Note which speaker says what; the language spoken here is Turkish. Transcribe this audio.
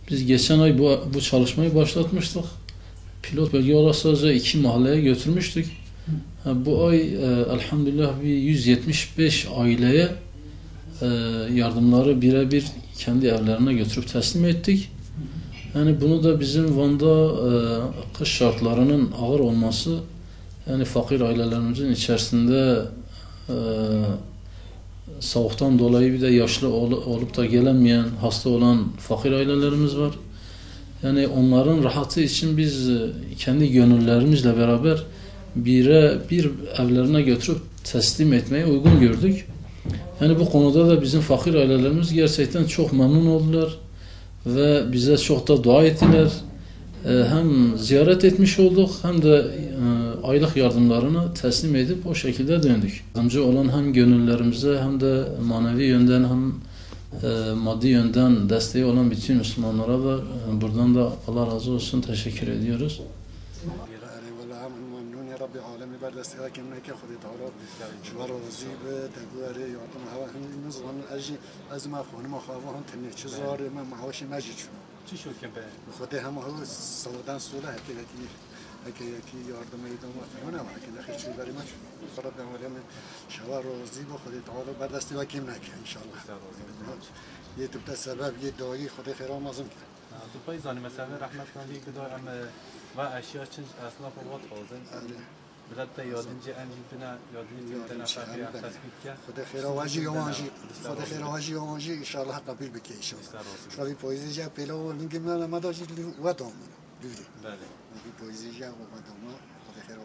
Speaker 1: Biz geçen ay bu çalışmayı başlatmıştık. Pilot bölge olarak sadece 2 mahalleye götürmüştük. Bu ay elhamdülillah bir 175 aileye yardımları birebir kendi evlerine götürüp teslim ettik. Yani bunu da bizim Van'da kış şartlarının ağır olması, yani fakir ailelerimizin içerisinde soğuktan dolayı bir de yaşlı olup da gelemeyen, hasta olan fakir ailelerimiz var. Yani onların rahatı için biz kendi gönüllerimizle beraber bir evlerine götürüp teslim etmeye uygun gördük. Yani bu konuda da bizim fakir ailelerimiz gerçekten çok memnun oldular ve bize çok da dua ettiler. Hem ziyaret etmiş olduk hem de aylık yardımlarını teslim edip o şekilde döndük. Yardımcı olan hem gönüllerimize hem de manevi yönden hem maddi yönden desteği olan bütün Müslümanlara da buradan da Allah razı olsun teşekkür ediyoruz.
Speaker 2: رب العالمین بر دست حکم نکه خودت حالا شما راضی به دگوره یادم هوا همین نزان از ما خانم خواهم هم تنه چزار من معاش مجید شد
Speaker 3: چی شد که به
Speaker 2: خود هم هوا سودان سوله هکی یاردم ایدام و فیونه و هکی نخی چی بری مش رب العالمین شما راضی به خودت حالا بر دست حکم نکه انشالله یه تو سبب یه دایی خود خیرام ازم کرد
Speaker 3: تو پای زانی مثلا رحمت کنی که دارم و اشیا چن اصلا فوات حاضر بلد تا یادنجی انجی بنا یادنجی بنا فقیر تثبیت کرد
Speaker 2: خدا خیر آوازی یوانجی خدا خیر آوازی یوانجی ان شاء الله قبول بکی ان شاء الله شوی پویزی جا پلا و میگم نه ما داشت و دام بله
Speaker 3: بله
Speaker 2: پویزی جا و دام خدا خیر